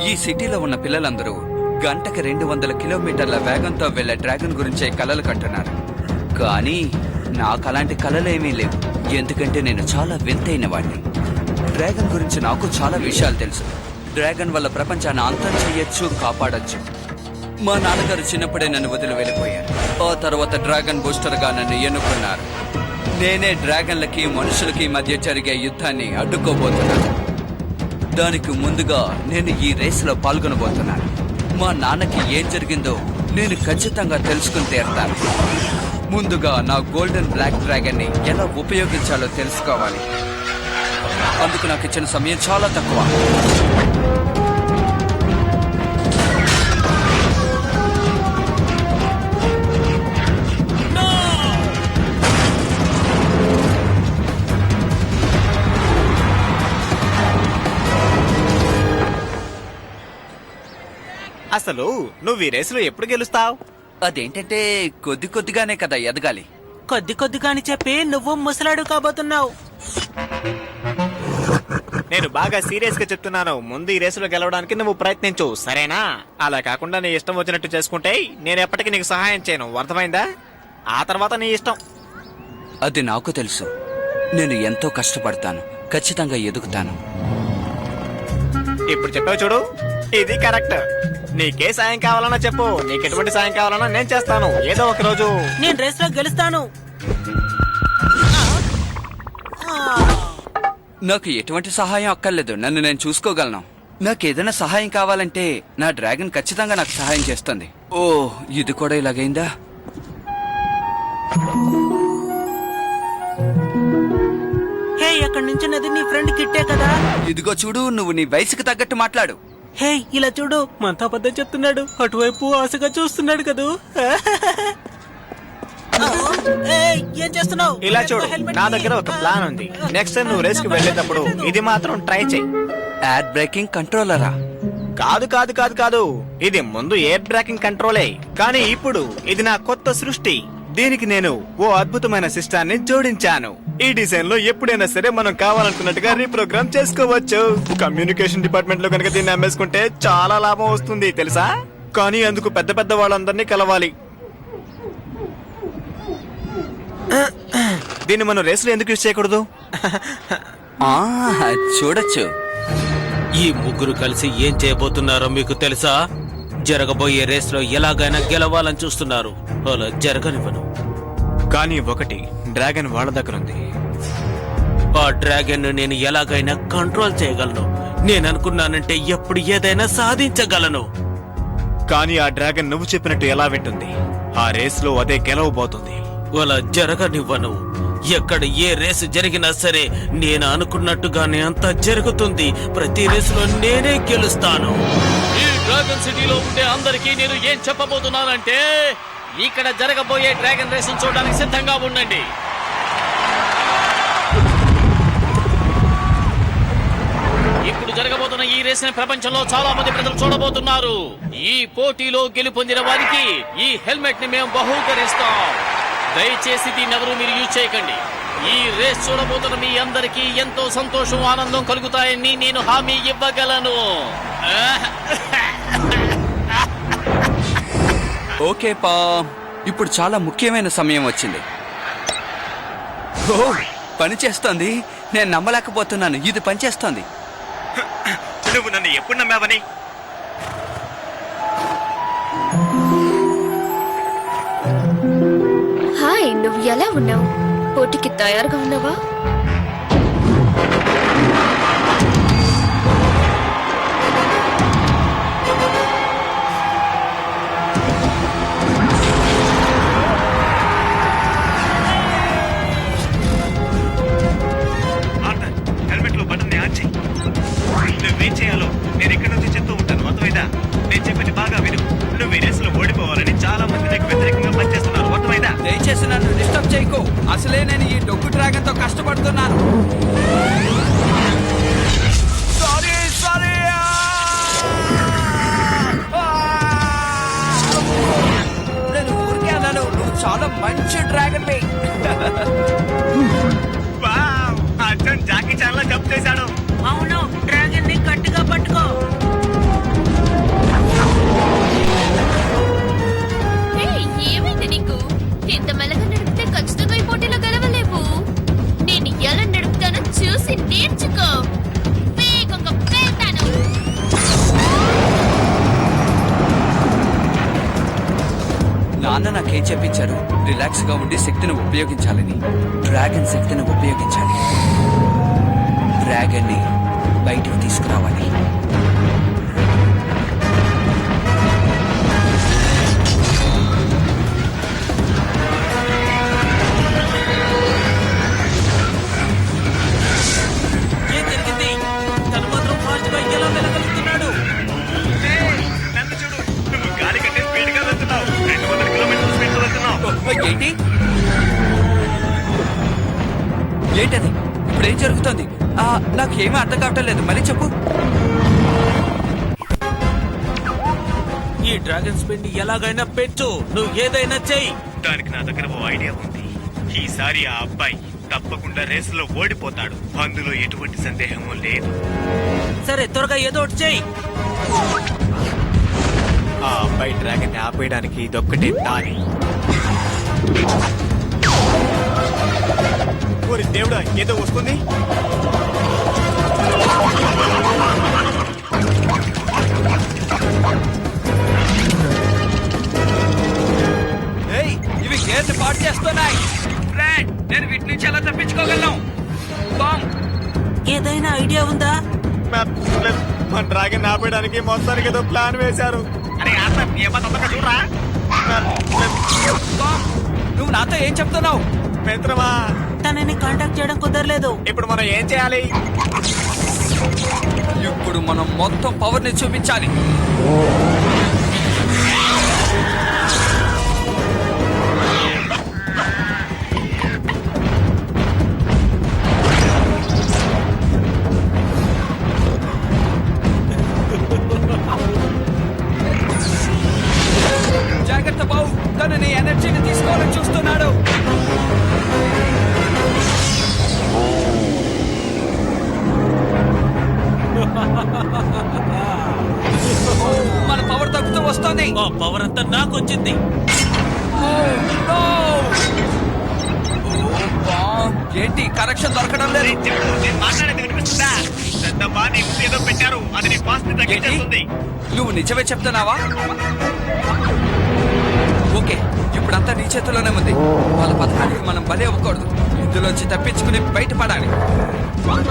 ఈ సిటీలో ఉన్న పిల్లలందరూ గంటకి 200 కిలోమీటర్ల వేగంతో వెళ్లే డ్రాగన్ గురించే కలలు కంటున్నారు. కానీ నాకు అలాంటి కలలేమీ లేవు, ఎందుకంటే నేను చాలా వింతైన వాడిని. డ్రాగన్ గురించి నాకు చాలా విషయాలు తెలుసు. డ్రాగన్ వల్ల ప్రపంచాన్ని అంతం చెయ్యొచ్చు, కాపాడొచ్చు. మా నాన్నగారు చిన్నప్పుడే నన్ను వదిలి వెళ్ళిపోయారు. ఆ తర్వాత డ్రాగన్ బూస్టర్ గా నన్ను ఎన్నుకున్నారు. నేనే డ్రాగన్లకి మనుషులకి మధ్య జరిగే యుద్ధాన్ని అడ్డుకోబోతున్నాను. దానికి ముందుగా నేను ఈ రేసులో పాల్గొనబోతున్నాను. మా నాన్నకి ఏం జరిగిందో నేను ఖచ్చితంగా తెలుసుకుని తీరుతాను. ముందుగా నా గోల్డెన్ బ్లాక్ డ్రాగన్ ని ఎలా ఉపయోగించాలో తెలుసుకోవాలి. అందుకు నాకు ఇచ్చిన సమయం చాలా తక్కువ. అసలు నువ్వు ఈ రేసులో ఎప్పుడు గెలుస్తావు? అదేంటంటే కొద్ది కొద్దిగానే కదా ఎదగాలి. కొద్ది కొద్దిగాని చెప్పి నువ్వు ముసలాడు కాబోతున్నావు. నేను బాగా సీరియస్ గా చెప్తున్నాను. ముందు ఈ రేసులో గెలవడానికి నువ్వు ప్రయత్నించు, సరేనా? అలా కాకుండా నీ ఇష్టం వచ్చినట్టు చేసుకుంటే నేను ఎప్పటికీ నీకు సహాయం చేయను, అర్థమైందా? ఆ తర్వాత నీ ఇష్టం. అది నాకు తెలుసు. నేను ఎంతో కష్టపడతాను, ఖచ్చితంగా ఎదుగుతాను. ఇప్పుడు చెప్పావు చూడు, ఇది కరెక్ట్. నీకే సాయం కావాలన్నా చెప్పు, నీకు ఎటువంటి సాయం కావాలన్నా నేను చేస్తాను. ఏదో ఒక రోజు నేను రేస్ లో గెలుస్తాను. నాకు ఎటువంటి సహాయం అక్కర్లేదు, నన్ను నేను చూసుకోగలను. నాకు ఏదైనా సహాయం కావాలంటే నా డ్రాగన్ ఖచ్చితంగా నాకు సహాయం చేస్తుంది. ఓ, ఇది కూడా ఇలాగైందా? హే, అక్కడి నుంచి నది నీ ఫ్రెండ్ కిట్టే కదా. ఇదిగో చూడు, నువ్వు నీ వయసుకు తగ్గట్టు మాట్లాడు. హే, ఇలా చూడు, మనతో అబద్ధం చెప్తున్నాడు. అటువైపు ఆశగా చూస్తున్నాడు కదూ. ఏం చేస్తున్నావు? ఇలా చూడు, నా దగ్గర ఒక ప్లాన్ ఉంది. నెక్స్ట్ టైం నువ్వు రేస్ కి వెళ్ళేటప్పుడు ఇది మాత్రం ట్రై చేయి. ఎయిర్ బ్రేకింగ్ కంట్రోలరా? కాదు కాదు కాదు కాదు, ఇది ముందు ఎయిర్ బ్రేకింగ్ కంట్రోలే, కానీ ఇప్పుడు ఇది నా కొత్త సృష్టి. దీనికి నేను ఓ అద్భుతమైన సిస్టాన్ని జోడించాను. ఈ డిజైన్ లో ఎప్పుడైనా సరే మనం కావాలనుకున్నట్టుగా రీప్రోగ్రామ్ చేసుకోవచ్చు. కమ్యూనికేషన్ డిపార్ట్మెంట్ లో కనుక దీన్ని అమ్మేసుకుంటే చాలా లాభం వస్తుంది తెలుసా? కానీ అందుకు పెద్ద పెద్ద వాళ్ళందరినీ కలవాలి. దీన్ని మనం రేసులో ఎందుకు యూజ్ చేయకూడదు? చూడొచ్చు. ఈ ముగ్గురు కలిసి ఏం చేయబోతున్నారో మీకు తెలుసా? జరగబోయే రేస్ లో ఎలాగైనా గెలవాలని చూస్తున్నారు. అలా జరగనివ్వను. కానీ ఒకటి, డ్రాగన్ వాళ్ళ దగ్గర ఉంది. ఆ డ్రాగన్ నేను ఎలాగైనా కంట్రోల్ చేయగలను. నేను అనుకున్నానంటే ఎప్పుడు ఏదైనా సాధించగలను. కానీ ఆ డ్రాగన్ నువ్వు చెప్పినట్టు ఎలా వింటుంది? ఆ రేస్ లో అదే గెలవబోతుంది. అలా జరగనివ్వను. ఎక్కడ ఏ రేసు జరిగినా సరే నేను అనుకున్నట్టుగానే అంతా జరుగుతుంది. ప్రతి రేసులో నేనే గెలుస్తాను. ఈ డ్రాగన్ సిటీలో ఉండే అందరికీ నేను ఏం చెప్పబోతున్నానంటే, ఇక్కడ జరగబోయే డ్రాగన్ రేసును చూడడానికి సిద్ధంగా ఉండండి. ఇప్పుడు జరగబోతున్న ఈ రేసుని ప్రపంచంలో చాలా మంది ప్రజలు చూడబోతున్నారు. ఈ పోటీలో గెలుపొందిన వారికి ఈ హెల్మెట్ ని మేము బహూకరిస్తాం. దయచేసి దీన్ని ఎవరు మీరు యూజ్ చేయకండి. ఈ రేస్ చూడబోతున్న మీ అందరికీ ఎంతో సంతోషం, ఆనందం కలుగుతాయని నేను హామీ ఇవ్వగలను. ఓకే పా, ఇప్పుడు చాలా ముఖ్యమైన సమయం వచ్చింది. ఓ, పనిచేస్తోంది. నేను నమ్మలేకపోతున్నాను, ఇది పనిచేస్తోంది. నువ్వు నన్ను ఎప్పుడు నమ్మావని? హాయ్, నువ్వు ఎలా ఉన్నావు? పోటీకి తయారుగా ఉన్నావా? హెల్మెట్ లో బటన్ ఆన్ చేయి. నువ్వేం చేయాలో నేను ఎక్కడి నుంచి చెప్తూ ఉంటాను, అర్థమైందా? నేను చెప్పింది బాగా విను. నువ్వు ఈ రేసులో ఓడిపోవాలని చాలా మంది నీకు వ్యతిరేకంగా పనిచేస్తున్నారు, అర్థమైందా? దయచేసి నన్ను డిస్టర్బ్ చేయకు. అసలే నేను ఈ డొగ్గు డ్రాగన్ తో కష్టపడుతున్నాను. Sorry sorry. నేను ఊరికే అన్నాను, నువ్వు చాలా మంచి డ్రాగన్. అర్జున్ జాకీ చాన్ లో జంప్ చేశాడు. అవును, డ్రాగన్ ని గట్టిగా పట్టుకో. నాన్న నాకేం చెప్పించారు? రిలాక్స్ గా ఉండి శక్తిని ఉపయోగించాలని. డ్రాగన్ శక్తిని ఉపయోగించాలి. డ్రాగన్ ని బయటికి తీసుకురావాలి. ఏం జరిగింది? తను మాత్రం ఫాస్ట్ గా ఎలా వెళ్ళగలుగుతున్నాడు? నన్ను చూడు, నువ్వు గాలి కంటే స్పీడ్ గా వెళ్తున్నావు. 200 కిలోమీటర్ల స్పీడ్ వెళ్తున్నావు. ఏంటి ఏంటది? ఇప్పుడు ఏం జరుగుతుంది? నాకు ఏమీ అర్థం కావటం లేదు. మళ్ళీ చెప్పు. ఈ డ్రాగన్ స్పీడ్ ని ఎలాగైనా పెంచు. నువ్వు ఏదైనా చెయ్యి. దానికి నా దగ్గర ఓ ఐడియా ఉంది. ఈసారి ఆ అబ్బాయి తప్పకుండా రేసులో ఓడిపోతాడు. అందులో ఎటువంటి సందేహము లేదు. సరే, త్వరగా ఏదో ఒకటి చెయ్యి. ఆ అబ్బాయి డ్రాగన్ ని ఆపేయడానికి ఇదొక్కటే దారి. ఓరి దేవుడా, ఏదో వస్తుంది. ఏయ్, ఇవి గేర్ని పాటు చేస్తున్నాయి. ఫ్రెండ్, నేను వీటి నుంచి ఎలా తప్పించుకోగలను? బాంబ్. ఏదైనా ఐడియా ఉందా? మన డ్రాగన్ ఆపేయడానికి మొత్తానికి ఏదో ప్లాన్ వేశారు. అరే చూడరా. బాంబ్. నువ్వు నాతో ఏం చెప్తున్నావు? మిత్రమా, తనని కాంటాక్ట్ చేయడం కుదరలేదు. ఇప్పుడు మనం ఏం చేయాలి? ఇప్పుడు మనం మొత్తం పవర్ ని చూపించాలి. జాగ్రత్త బావు, తను నీ ఎనర్జీని తీసుకోవాలని చూస్తున్నాడు. మన పవర్ తగ్గుతూ వస్తుంది. ఆ పవర్ అంతా నాకు వచ్చింది. ఏంటి కరెక్షన్ దొరకడం లేదు? నేను మాట్లాడేది వినిపిస్తుందా? పెద్దమ్మా, నీ ముందు ఏదో పెట్టారు. అది నీ ఫాస్ట్ ని తగ్గించేస్తుంది. నువ్వు నిజమే చెప్తున్నావా? ఓకే, ఇప్పుడంతా నీ చేతిలోనే ఉంది. వాళ్ళ పథకానికి మనం బలి అవ్వకూడదు. ఇందులోంచి తప్పించుకుని బయటపడాలి. 3,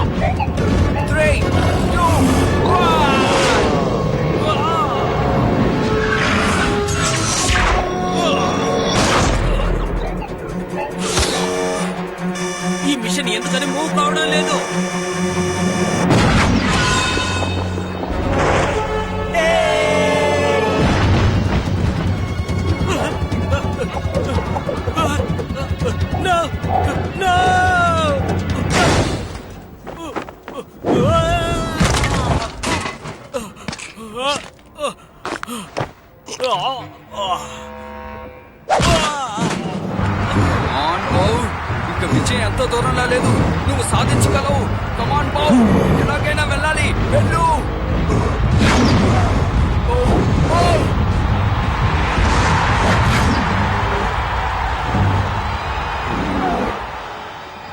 2, 1. ఈ మిషన్ ఎందుకని మూవ్ కావడం లేదు? No! No! ఆన్ బావ్, ఇక విజయం ఎంతో దూరంలో లేదు. నువ్వు సాధించగలవు. కమాన్ బావ్, ఎలాగైనా వెళ్ళాలి. వెళ్ళు.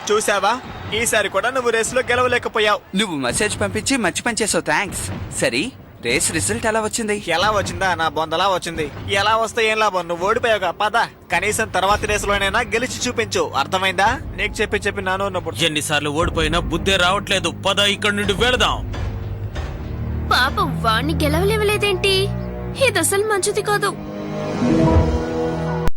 చూసావా, ఈసారి కూడా నువ్వు రేసులో గెలవలేకపోయావు. నువ్వు మెసేజ్ పంపించి మంచి పని చేసావు. థ్యాంక్స్. సరే, రేస్ రిజల్ట్ ఎలా వచ్చింది? ఎలా వచ్చిందా? నా బొందలా వచ్చింది. ఎలా వస్తే ఏం లాభం? నువ్వు ఓడిపోయావుగా. పద, కనీసం తర్వాతి రేసులోనైనా గెలిచి చూపించు. అర్థమైందా? నీకు చెప్పి నాను ఉన్నప్పుడు. ఎన్నిసార్లు ఓడిపోయినా బుద్ధే రావట్లేదు. పద, ఇక్కడి నుండి వెళదాం. పాపం వాణ్ణి గెలవలేవలేదేంటి? ఇది అసలు మంచిది కాదు.